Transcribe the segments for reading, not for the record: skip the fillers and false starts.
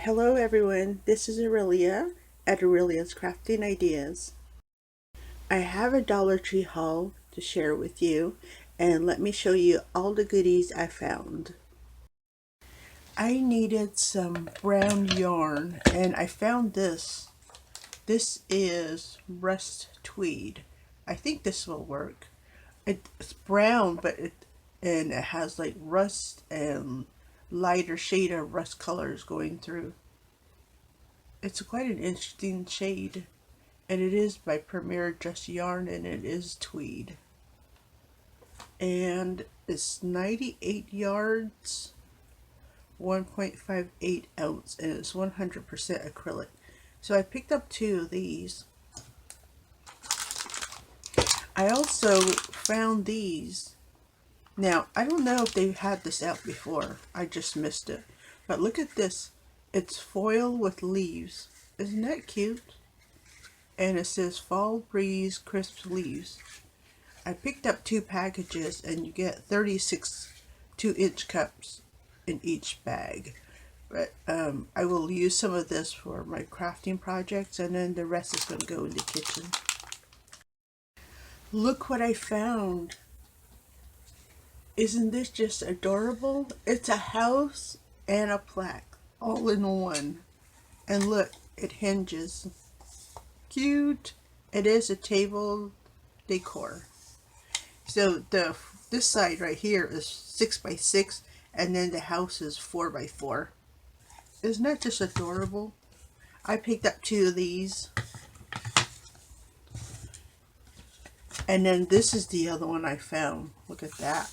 Hello everyone, this is Aurelia at Aurelia's Crafting Ideas. I have a Dollar Tree haul to share with you, and let me show you all the goodies I found. I needed some brown yarn and I found this. This is rust tweed. I think this will work. It's brown, but it has like rust and lighter shade of rust colors going through. It's quite an interesting shade, and it is by Premier Just Yarn, and it is tweed. And it's 98 yards, 1.58 ounce, and it's 100% acrylic. So I picked up two of these. I also found these. Now, I don't know if they've had this out before. I just missed it. But look at this. It's foil with leaves. Isn't that cute? And it says Fall Breeze Crisp Leaves. I picked up two packages and you get 36 2-inch cups in each bag. But I will use some of this for my crafting projects, and then the rest is going to go in the kitchen. Look what I found. Isn't this just adorable? It's a house and a plaque all in one. And look, it hinges. Cute. It is a table decor. So this side right here is 6x6, and then the house is 4x4. Isn't that just adorable? I picked up two of these. And then this is the other one I found. Look at that.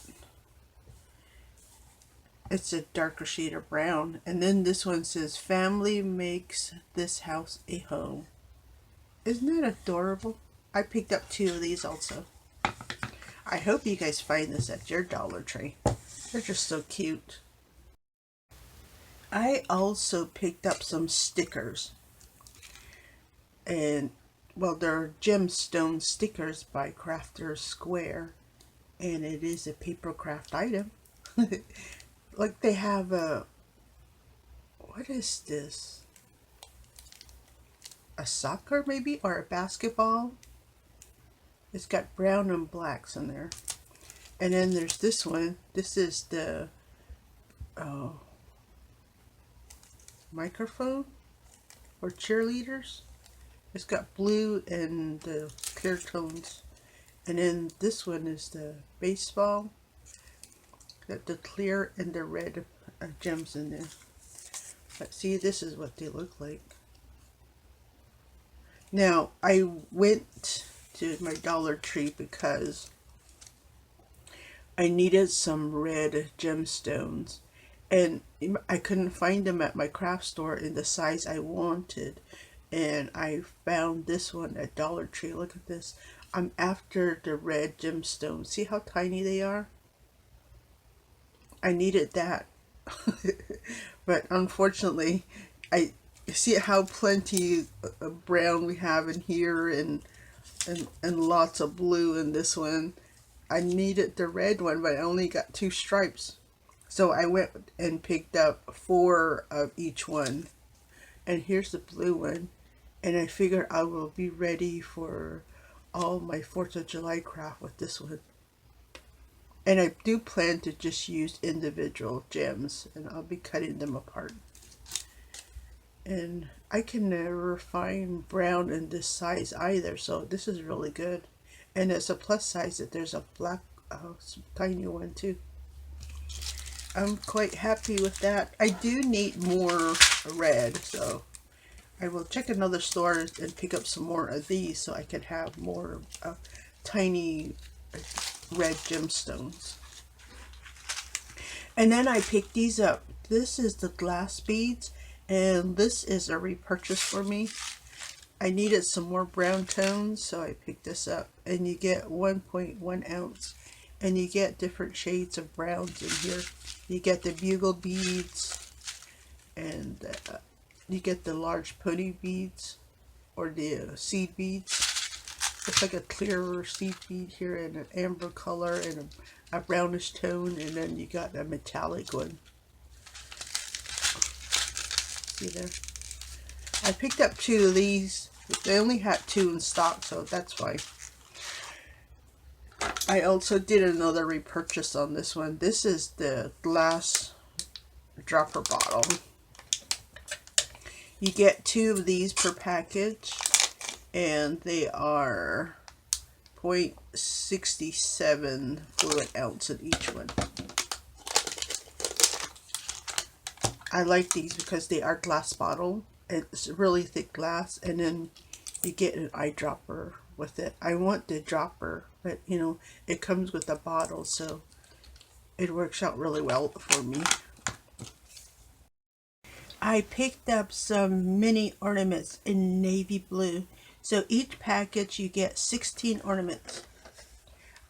It's a darker shade of brown. And then this one says, Family makes this house a home. Isn't that adorable? I picked up two of these also. I hope you guys find this at your Dollar Tree. They're just so cute. I also picked up some stickers. And, well, they're gemstone stickers by Crafter's Square. And it is a paper craft item. Like they have a, what is this? A soccer maybe, or a basketball? It's got brown and blacks in there. And then there's this one. This is the microphone for cheerleaders. It's got blue and the clear tones. And then this one is the baseball. Got the clear and the red gems in there. But see, this is what they look like. Now, I went to my Dollar Tree because I needed some red gemstones, and I couldn't find them at my craft store in the size I wanted. And I found this one at Dollar Tree. Look at this. I'm after the red gemstones. See how tiny they are? I needed that. But unfortunately, I see how plenty of brown we have in here, and lots of blue in this one. I needed the red one, but I only got two stripes. So I went and picked up 4 of each one. And here's the blue one. And I figure I will be ready for all my 4th of July craft with this one. And I do plan to just use individual gems, and I'll be cutting them apart. And I can never find brown in this size either, so this is really good. And it's a plus size that there's a black tiny one too. I'm quite happy with that. I do need more red, so I will check another store and pick up some more of these so I can have more tiny red gemstones. And then I picked these up. This is the glass beads, and this is a repurchase for me. I needed some more brown tones, so I picked this up. And you get 1.1 ounce, and you get different shades of browns in here. You get the bugle beads, and you get the large pony beads, or the seed beads. It's like a clearer seed bead here, and an amber color, and a brownish tone, and then you got a metallic one. See there? I picked up 2 of these. They only had 2 in stock, so that's why. I also did another repurchase on this one. This is the glass dropper bottle. You get 2 of these per package, and they are 0.67 fluid ounce in each one. I like these because they are glass bottle. It's really thick glass, and then you get an eyedropper with it. I want the dropper, but you know, it comes with a bottle, so it works out really well for me. I picked up some mini ornaments in navy blue. So each package you get 16 ornaments.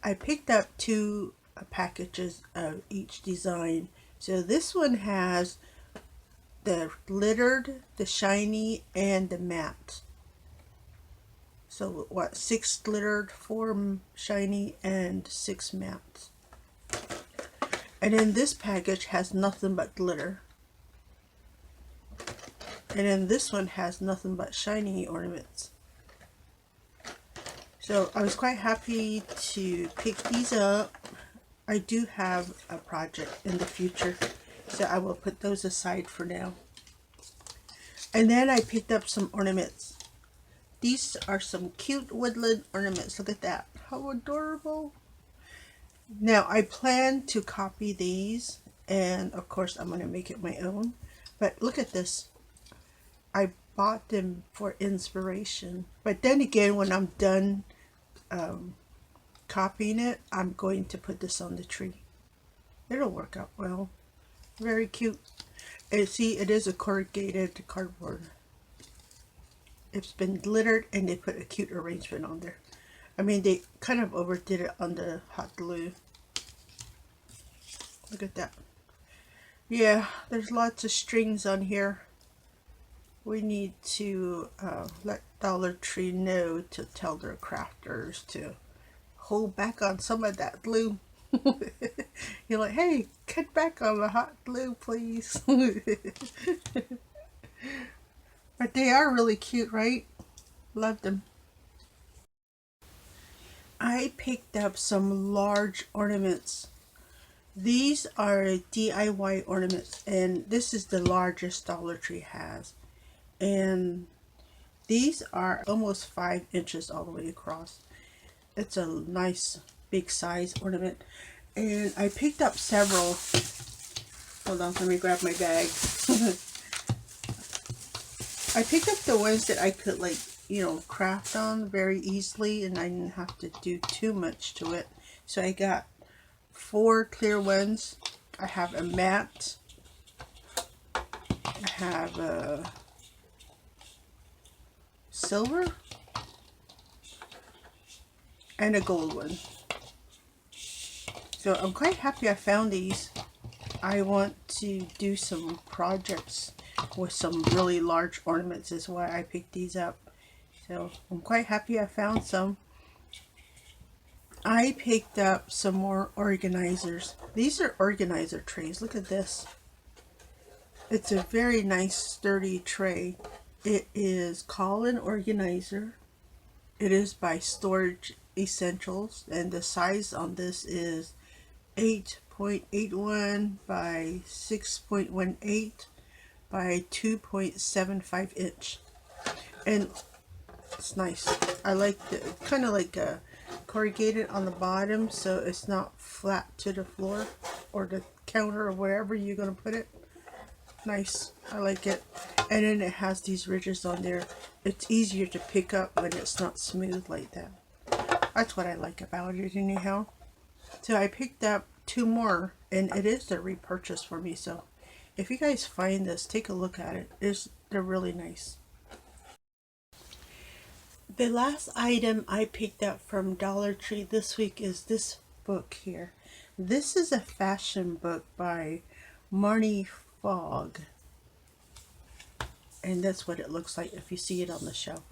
I picked up 2 packages of each design. So this one has the glittered, the shiny, and the matte. So what, 6 glittered, 4 shiny, and 6 matte. And then this package has nothing but glitter. And then this one has nothing but shiny ornaments. So I was quite happy to pick these up. I do have a project in the future, so I will put those aside for now. And then I picked up some ornaments. These are some cute woodland ornaments. Look at that. How adorable. Now I plan to copy these, and of course I'm going to make it my own. But look at this. I bought them for inspiration. But then again, when I'm done copying it, I'm going to put this on the tree. It'll work out well. Very cute. And see, it is a corrugated cardboard. It's been glittered, and they put a cute arrangement on there. I mean, they kind of overdid it on the hot glue. Look at that. Yeah, there's lots of strings on here. We need to let Dollar Tree know to tell their crafters to hold back on some of that glue. You're like, hey, cut back on the hot glue, please. But they are really cute, right? Love them. I picked up some large ornaments. These are DIY ornaments, and this is the largest Dollar Tree has. And these are almost 5 inches all the way across. It's a nice big size ornament, and I picked up several. Hold on, let me grab my bag. I picked up the ones that I could, like, you know, craft on very easily, and I didn't have to do too much to it. So I got 4 clear ones. I have a matte. I have a silver and a gold one. So I'm quite happy I found these. I want to do some projects with some really large ornaments, is why I picked these up. So I'm quite happy I found some. I picked up some more organizers. These are organizer trays. Look at this. It's a very nice sturdy tray. It is called an organizer. It is by Storage Essentials, and the size on this is 8.81 by 6.18 by 2.75 inch. And it's nice. I like the kind of like a corrugated on the bottom, so it's not flat to the floor or the counter or wherever you're going to put it. Nice. I like it. And then it has these ridges on there. It's easier to pick up when it's not smooth like that. That's what I like about it anyhow. So I picked up 2 more, and it is a repurchase for me. So if you guys find this, take a look at it. They're really nice. The last item I picked up from Dollar Tree this week is this book here. This is a fashion book by Marnie Fogg, and that's what it looks like if you see it on the shelf.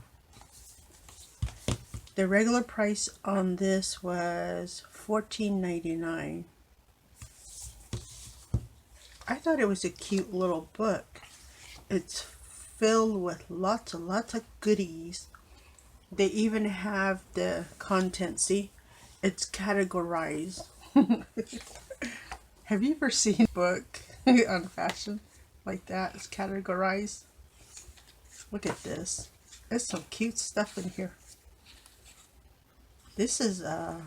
The regular price on this was $14.99. I thought it was a cute little book. It's filled with lots and lots of goodies. They even have the content. See, it's categorized. Have you ever seen a book on fashion like that? It's categorized. Look at this. There's some cute stuff in here. This is a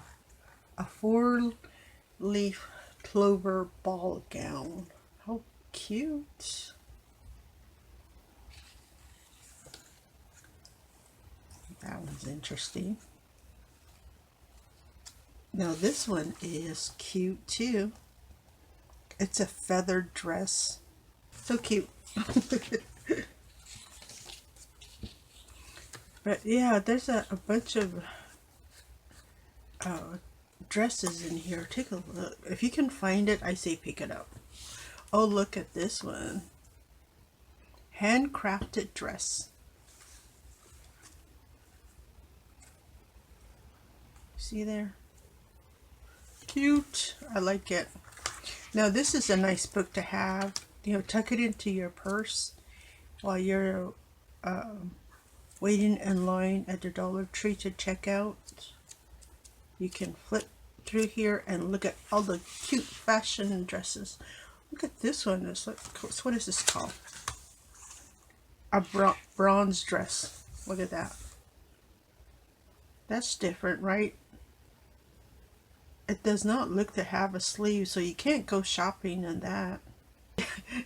4-leaf clover ball gown. How cute. That one's interesting. Now this one is cute too. It's a feathered dress. So cute. But yeah, there's a bunch of dresses in here. Take a look. If you can find it, I say pick it up. Oh, look at this one. Handcrafted dress. See there? Cute. I like it. Now this is a nice book to have. You know, tuck it into your purse while you're waiting in line at the Dollar Tree to check out. You can flip through here and look at all the cute fashion dresses. Look at this one. It's like, what is this called? A bronze dress. Look at that. That's different, right? It does not look to have a sleeve, so you can't go shopping in that.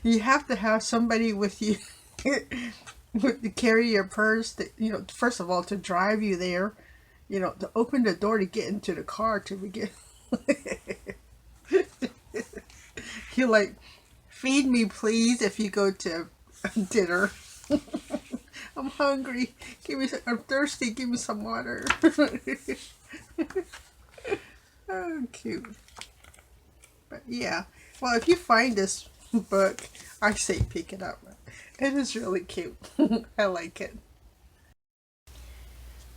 You have to have somebody with you to carry your purse, to, you know, first of all, to drive you there, you know, to open the door to get into the car to begin. You're like, feed me please if you go to dinner. I'm hungry. I'm thirsty. Give me some water. Oh, cute. But yeah, well, if you find this book, I say pick it up. It is really cute. I like it.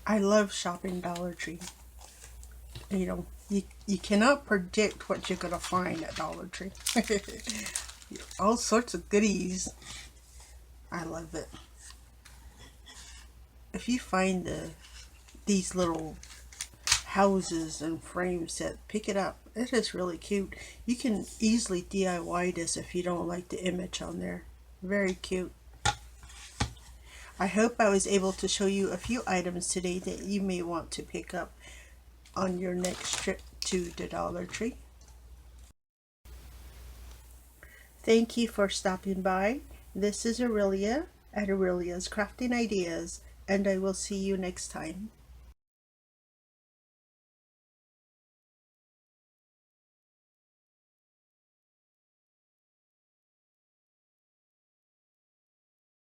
I love shopping Dollar Tree. You know, you cannot predict what you're gonna find at Dollar Tree. All sorts of goodies. I love it. If you find these little houses and frame set, pick it up. It is really cute. You can easily DIY this if you don't like the image on there. Very cute. I hope I was able to show you a few items today that you may want to pick up on your next trip to the Dollar Tree. Thank you for stopping by. This is Aurelia at Aurelia's Crafting Ideas, and I will see you next time.